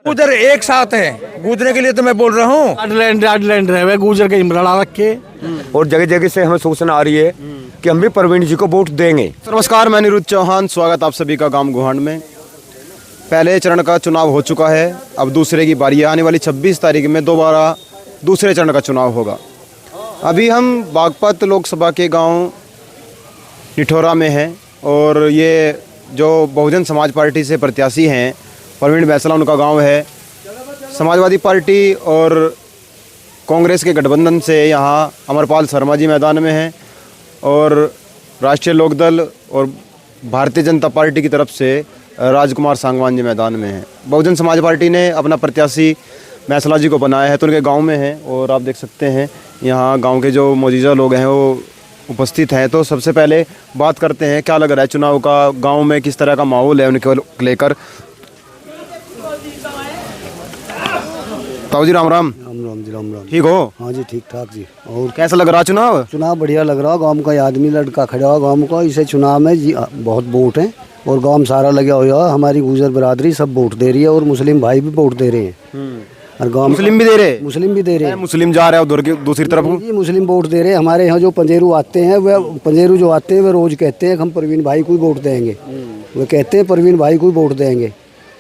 गुजर एक साथ है, गूंजने के लिए तो मैं बोल रहा हूँ। आइलैंड रहे गुजर के लड़ा रखे और जगह जगह से हमें सूचना आ रही है कि हम भी प्रवीण जी को वोट देंगे। नमस्कार, मैं निरुद्ध चौहान, स्वागत आप सभी का गांव गुहांड में। पहले चरण का चुनाव हो चुका है, अब दूसरे की बारी है। आने वाली 26 तारीख में दोबारा दूसरे चरण का चुनाव होगा। अभी हम बागपत लोकसभा के गांव निठौरा में हैं और ये जो बहुजन समाज पार्टी से प्रत्याशी हैं प्रवीण बैसला, उनका गांव है। समाजवादी पार्टी और कांग्रेस के गठबंधन से यहाँ अमरपाल शर्मा जी मैदान में हैं और राष्ट्रीय लोकदल और भारतीय जनता पार्टी की तरफ से राजकुमार सांगवान जी मैदान में हैं। बहुजन समाज पार्टी ने अपना प्रत्याशी बैसला जी को बनाया है, तो उनके गांव में हैं और आप देख सकते हैं यहाँ गांव के जो मौजूदा लोग हैं वो उपस्थित हैं। तो सबसे पहले बात करते हैं क्या लग रहा है चुनाव का, गांव में किस तरह का माहौल है उनके लेकर। ताऊ जी राम राम। राम जी राम राम। ठीक हो? हाँ जी ठीक ठाक जी। और कैसा लग रहा चुनाव? चुनाव बढ़िया लग रहा है। गांव का आदमी लड़का खड़ा हुआ गांव का, इसे चुनाव में बहुत वोट हैं और गांव सारा लगा हुआ है। हमारी गुजर बिरादरी सब वोट दे रही है और मुस्लिम भाई भी वोट दे रहे हैं। और गांव मुस्लिम भी दे रहे? मुस्लिम भी दे रहे हैं। मुस्लिम जा रहे हैं उधर की दूसरी तरफ। जी मुस्लिम वोट दे रहे हैं। हमारे यहाँ जो पंजेरू आते हैं वह पंजेरू जो आते हैं वे रोज कहते हैं कि हम प्रवीण भाई को वोट देंगे। वे कहते हैं प्रवीण भाई को वोट देंगे,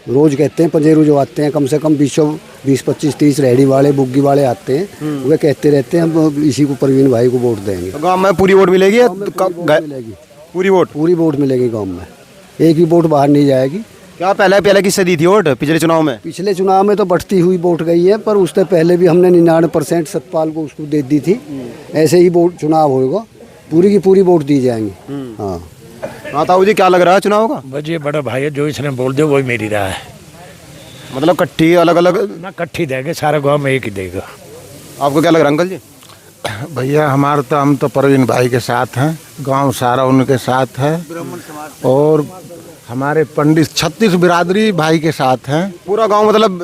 रोज कहते हैं। पंजेरू जो आते हैं कम से कम 20, 25, 30 रेहड़ी वाले बुग्गी वाले आते हैं, वे कहते रहते हैं हम इसी को प्रवीण भाई को वोट देंगे। तो गांव में पूरी वोट मिलेगी? मिलेगी पूरी वोट मिलेगी गांव में, एक भी वोट बाहर नहीं जाएगी। क्या पहले किससे दी थी वोट पिछले चुनाव में? पिछले चुनाव में तो बढ़ती हुई वोट गई है, पर उससे पहले भी हमने 99% सतपाल को उसको दे दी थी। ऐसे ही वोट चुनाव होगा, पूरी की पूरी वोट दी जाएंगी। हाँ ताऊ जी क्या लग रहा है चुनाव का? बस ये बड़ा भाई है, जो इसने बोल दिया वही मेरी राय है। मतलब कट्ठी अलग अलग ना कट्ठी देंगे, सारा गांव में एक ही देगा। आपको क्या लग रहा है अंकल जी? भैया हम तो प्रवीण भाई के साथ हैं, गांव सारा उनके साथ है और हमारे पंडित 36 बिरादरी भाई के साथ हैं। पूरा गांव मतलब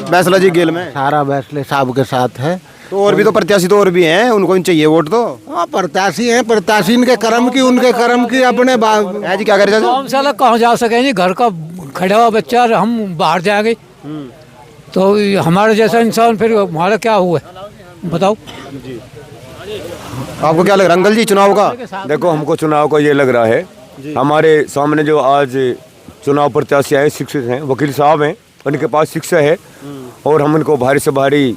बैसला जी गेल में सारा बैसले साहब के साथ है। तो और भी तो प्रत्याशी तो और भी हैं, उनको चाहिए वोट तो। हाँ प्रत्याशी हैं, प्रत्याशी इनके कर्म की उनके कर्म की अपने है जी। क्या करें हम साला कहाँ जा सके जी, घर का खड़ा हुआ बच्चा हम बाहर जाएंगे तो हमारे जैसा इंसान फिर हमारा क्या हुआ बताओ। आपको क्या लग रहा है अंकल जी चुनाव का? देखो हमको चुनाव का ये लग रहा है, हमारे सामने जो आज चुनाव प्रत्याशी आए शिक्षित हैं, वकील साहब हैं, उनके पास शिक्षा है और हम उनको भारी से भारी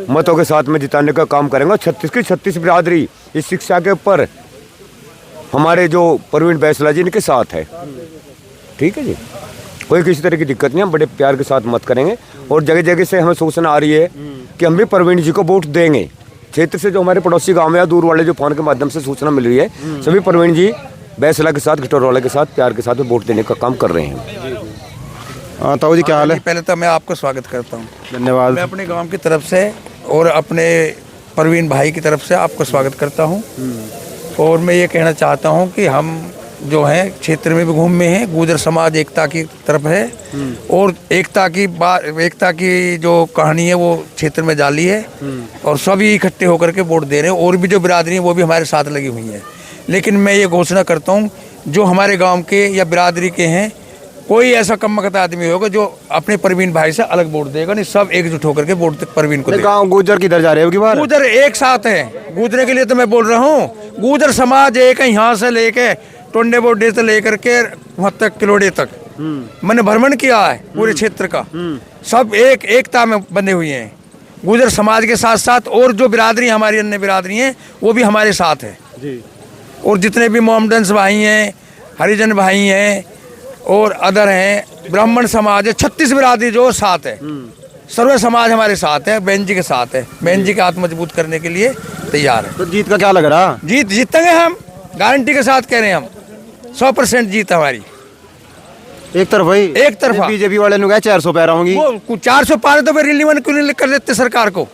मतों के साथ में जिताने का काम करेंगे। 36 की 36 बिरादरी इस शिक्षा के ऊपर हमारे जो प्रवीण बैसला जी इनके साथ है। ठीक है जी, कोई किसी तरह की दिक्कत नहीं, हम बड़े प्यार के साथ मत करेंगे। और जगह जगह से हमें सूचना आ रही है कि हम भी प्रवीण जी को वोट देंगे। क्षेत्र से जो हमारे पड़ोसी गांव में या दूर वाले जो फोन के माध्यम से सूचना मिल रही है, सभी प्रवीण जी बैसला के साथ घटोर वाले के साथ प्यार के साथ वोट देने का काम कर रहे हैं। ताऊ जी क्या हाल है? पहले तो मैं आपको स्वागत करता हूँ। धन्यवाद। मैं अपने गांव की तरफ से और अपने प्रवीण भाई की तरफ से आपको स्वागत करता हूँ। और मैं ये कहना चाहता हूँ कि हम जो हैं क्षेत्र में भी घूमे हैं, गुजर समाज एकता की तरफ है और एकता की जो कहानी है वो क्षेत्र में जाली है और सभी इकट्ठे होकर के वोट दे रहे हैं। और भी जो बिरादरी है वो भी हमारे साथ लगी हुई है। लेकिन मैं ये घोषणा करता हूँ, जो हमारे गांव के या बिरादरी के हैं, कोई ऐसा कमबख्त आदमी होगा जो अपने प्रवीण भाई से अलग वोट देगा नहीं, सब एकजुट होकर के वोट प्रवीण को देगा। गांव गुजर किधर जा रहे हो की बार? गुजर एक साथ है, गूंजने के लिए तो मैं बोल रहा हूँ। गुजर समाज एक है, यहाँ से लेके टोंडे बोडे से लेकर के वहाँ तक किलोड़े तक मैंने भ्रमण किया है पूरे क्षेत्र का। सब एकता में बंधे हुए हैं गुजर समाज के साथ साथ। और जो बिरादरी हमारी अन्य बिरादरी हैं वो भी हमारे साथ है जी। और जितने भी मोहम्मदन्स भाई हैं, हरिजन भाई हैं और अदर हैं, ब्राह्मण समाज है, 36 बिरादरी जो साथ है, सर्व समाज हमारे साथ है, बहन जी के साथ है। बहन जी का हाथ मजबूत करने के लिए तैयार है। तो जीत का क्या लग रहा? जीतेंगे हम, गारंटी के साथ कह रहे हैं हम। 100% जीत हमारी। एक तरफ भाई, एक तरफा। बीजेपी वाले ने कहा 400 पैर होंगी। वो 400 पार तो रिलीवन क्यों नहीं कर देते सरकार को?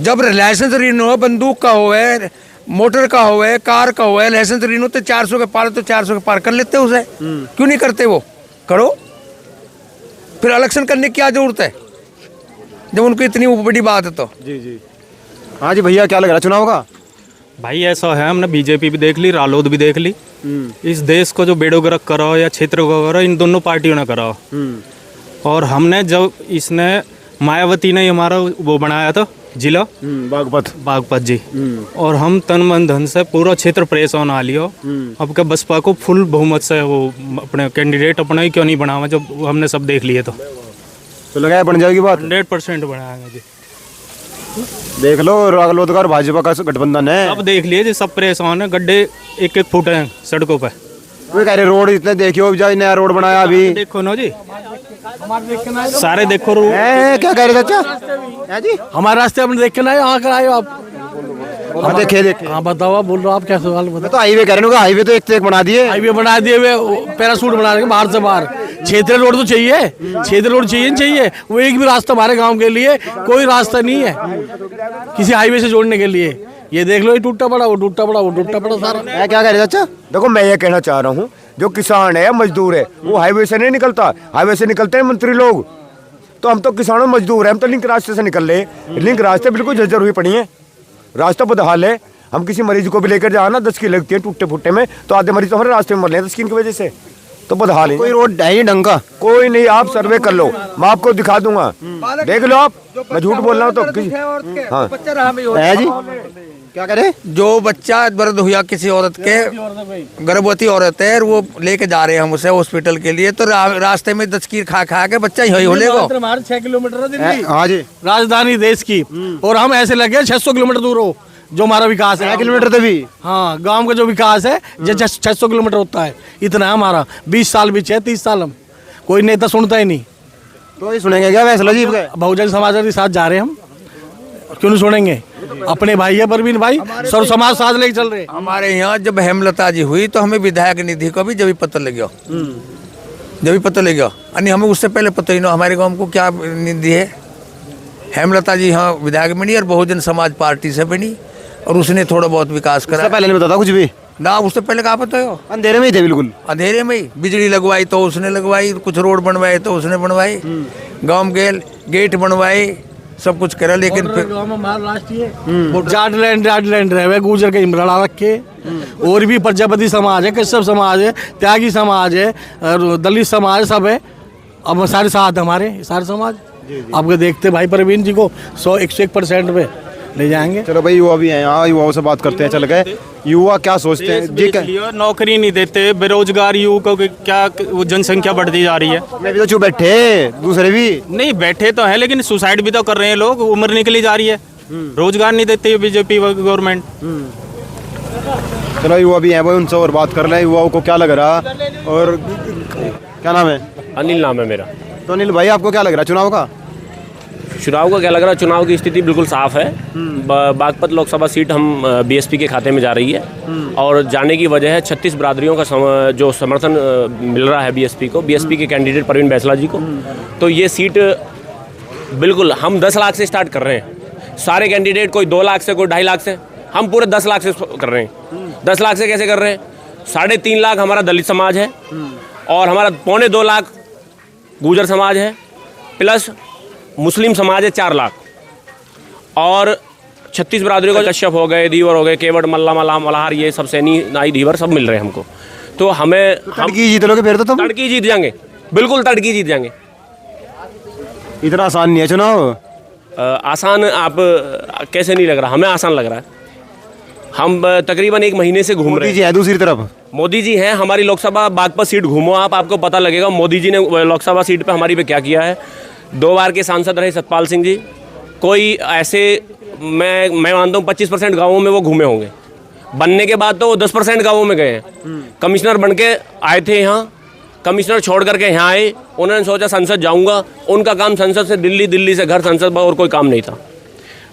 जब लाइसेंस रिन्यू हो, बंदूक का हो है, मोटर का हो है, कार का हो है, लाइसेंस रिन्यू तो 400 के पार, तो 400 के पार कर लेते उसे। क्यों नहीं करते? वो करो, फिर इलेक्शन करने की क्या जरूरत है जब उनको इतनी बड़ी बात है तो। जी। हाँ जी भैया क्या लग रहा है चुनाव का? भाई ऐसा है, हमने बीजेपी भी देख ली, रालोद भी देख ली। इस देश को जो बेड़ोगरक कराओ या क्षेत्र को कराओ, इन दोनों पार्टियों ने कराओ। और हमने जब इसने मायावती ने हमारा वो बनाया था जिला बागपत जी, और हम तन मन धन से पूरा क्षेत्र प्रेस ऑन आ लियो। अब क्या बसपा को फुल बहुमत से वो अपने कैंडिडेट अपना ही क्यों नहीं बनावा, जब हमने सब देख लिए तो लगा है बन जाएगी बात। 100% बनाएंगे जी। देख लो, रालोद और भाजपा का गठबंधन है। अब देख लिए जी, सब प्रेस ऑन है, गड्ढे 1-1 फुट हैं सड़कों पे। वो कह रहे रोड इतने देखियो, नया रोड बनाया अभी। देखो ना जी, सारे देखो रोड। क्या कह रहे चाचा जी? हमारे रास्ते अपने देख के ना यहाँ कर आए आप। हाँ देखे। हाँ बताओ, आप बोल रहे हो, आप क्या सवाल बताओ। मैं तो हाईवे कह रहे हो, हाईवे तो एक से एक बना दिए। हाईवे बना दिए हुए, पैरासूट बना रहे बाहर से बाहर। क्षेत्रीय रोड तो चाहिए, क्षेत्रीय रोड चाहिए। वो एक भी रास्ता हमारे गांव के लिए कोई रास्ता नहीं है किसी हाईवे से जोड़ने के लिए। ये देख लो, ये टूटा पड़ा, वो टूटा पड़ा, वो टूटा पड़ा सारा। क्या कह रहे चाचा? देखो मैं ये कहना चाह रहा हूँ, जो किसान है मजदूर है वो हाईवे से नहीं निकलता, हाईवे से निकलते हैं मंत्री लोग। तो हम तो किसानों मजदूर हैं, हम तो लिंक रास्ते से निकल रहे। लिंक रास्ते बिल्कुल जर्जर हुई पड़ी है, रास्ता बदहाल है। हम किसी मरीज को भी लेकर जाना 10 की लगती है टूटे फूटे में, तो आधे मरीज तो हमारे रास्ते में मर रहे हैं स्किन की वजह से। तो बदहाल है, कोई रोड है ही ढंग का कोई नहीं। आप सर्वे कर लो, मैं आपको दिखा दूंगा, देख लो आप। मैं झूठ बोल रहा हूँ तो हाँ है जी। क्या करे? जो बच्चा दर्द हुआ किसी औरत के, गर्भवती औरत है, वो लेके जा रहे हैं हम उसे हॉस्पिटल के लिए, तो रास्ते में दस्तकीर खा के बच्चा यही हो लेगा। हमारे 6 किलोमीटर है दिल्ली, हाँ जी, राजधानी देश की, और हम ऐसे लगे 600 किलोमीटर दूर हो। जो हमारा विकास है 6 किलोमीटर तो भी, हाँ गांव का जो विकास है जो 600 किलोमीटर होता है, इतना है हमारा। 20 साल बीच है, 30 साल हम, कोई नेता सुनता ही नहीं। तो ये सुनेंगे क्या फैसला जी? बहुजन समाज के साथ जा रहे हैं हम, क्यों नहीं सुनेंगे? अपने भाई है परवीन भाई, सर्व समाज साथ लेके चल रहे। हमारे यहाँ जब हेमलता जी हुई तो हमें विधायक निधि को भी जब भी पता लग गया, जब भी पता लग गया, यानी हमें उससे पहले पता ही ना हमारे गांव को क्या निधि है। हेमलता जी यहाँ विधायक बनी और बहुजन समाज पार्टी से बनी, और उसने थोड़ा बहुत विकास करा। पहले नहीं बताता कुछ भी ना, उससे पहले कहाँ पता हो, अंधेरे में ही थे बिल्कुल। अंधेरे में ही बिजली लगवाई तो उसने लगवाई, कुछ रोड बनवाए तो उसने बनवाई, गांव के गेट बनवाए, सब कुछ करा। लेकिन फिर जाटलैंड रहे गुजर के इमरान रखे, और भी प्रजापति समाज है, कश्यप समाज है, त्यागी समाज है, दलित समाज, सब है। अब सारे साथ हमारे सारे समाज आपके देखते भाई परवीन जी को 101% पे ले जाएंगे। चलो भाई, युवा भी हैं यहाँ, युवाओं से बात करते हैं। चल गए युवा क्या सोचते हैं जी? नौकरी नहीं देते, बेरोजगार युवकों की क्या वो जनसंख्या बढ़ती जा रही है। मैं भी तो चुप बैठे, दूसरे भी नहीं बैठे तो है, लेकिन सुसाइड भी तो कर रहे हैं लोग, उम्र निकली जा रही है, रोजगार नहीं देती बीजेपी गवर्नमेंट। चलो युवा भी हैं भाई, उनसे और बात कर रहे हैं। युवाओं को क्या लग रहा? और क्या नाम है? अनिल नाम है मेरा। तो अनिल भाई, आपको क्या लग रहा चुनाव का? चुनाव का क्या लग रहा है? चुनाव की स्थिति बिल्कुल साफ है। बागपत लोकसभा सीट हम बीएसपी के खाते में जा रही है, और जाने की वजह है 36 बिरादरियों का जो समर्थन मिल रहा है बीएसपी को, बीएसपी के कैंडिडेट परवीन बैसला जी को। तो ये सीट बिल्कुल हम 10 लाख से स्टार्ट कर रहे हैं। सारे कैंडिडेट कोई 2 लाख से, कोई 2.5 लाख से, हम पूरे 10 लाख से कर रहे हैं। 10 लाख से कैसे कर रहे हैं? 3.5 लाख हमारा दलित समाज है, और हमारा 2.25 लाख गुजर समाज है, प्लस मुस्लिम समाज है 4 लाख, और 36 बिरादरियों को कश्यप हो गए, धीवर हो गए, केवट, मल्ला, मल्हार, ये सब सैनी, नाई, धीवर सब मिल रहे हैं हमको। तो हमें तड़की जीत लोगे फिर तो तुम? तड़की जीत जाएंगे, बिल्कुल तड़की जीत जाएंगे। इतना आसान नहीं है चुनाव। आसान आप कैसे नहीं लग रहा? हमें आसान लग रहा है। हम तकरीबन 1 महीने से घूम रहे हैं। मोदी जी है दूसरी तरफ, मोदी जी हैं हमारी लोकसभा बागपत सीट घूमो आप, आपको पता लगेगा मोदी जी ने लोकसभा सीट पे हमारी पे क्या किया है। 2 बार के सांसद रहे सतपाल सिंह जी, कोई ऐसे मैं मानता हूँ 25% गाँवों में वो घूमे होंगे। बनने के बाद तो वो 10% गाँवों में गए हैं। कमिश्नर बन के आए थे यहाँ, कमिश्नर छोड़ करके यहाँ आए, उन्होंने सोचा संसद जाऊँगा। उनका काम संसद से दिल्ली, दिल्ली से घर, संसद और कोई काम नहीं था।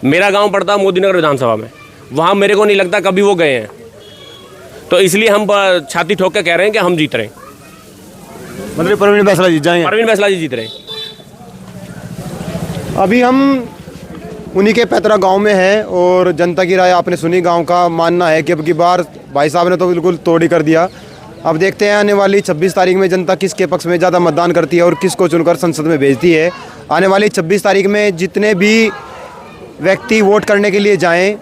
मेरा गाँव पड़ता मोदीनगर विधानसभा में, वहाँ मेरे को नहीं लगता कभी वो गए हैं। तो इसलिए हम छाती ठोक के कह रहे हैं कि हम जीत रहे हैं। मतलब परवीन बैसला जीत जाएंगे? परवीन बैसला जी जीत रहे हैं। अभी हम उन्हीं के पैतरा गांव में है, और जनता की राय आपने सुनी। गांव का मानना है कि अब की बार भाई साहब ने तो बिल्कुल तोड़ ही कर दिया। अब देखते हैं आने वाली 26 तारीख में जनता किसके पक्ष में ज़्यादा मतदान करती है और किसको चुनकर संसद में भेजती है। आने वाली 26 तारीख में जितने भी व्यक्ति वोट करने के लिए जाएं,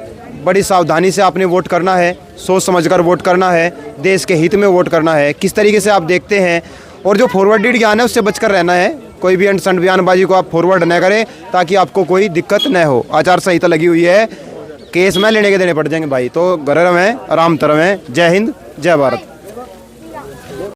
बड़ी सावधानी से आपने वोट करना है, सोच समझकर वोट करना है, देश के हित में वोट करना है। किस तरीके से आप देखते हैं, और जो फॉरवर्डेड ज्ञान है उससे बचकर रहना है। कोई भी अंट बयानबाजी को आप फॉरवर्ड न करें ताकि आपको कोई दिक्कत न हो। आचार संहिता लगी हुई है, केस में लेने के देने पड़ जाएंगे भाई। तो घर रहें, आराम तरह, जय हिंद, जय भारत।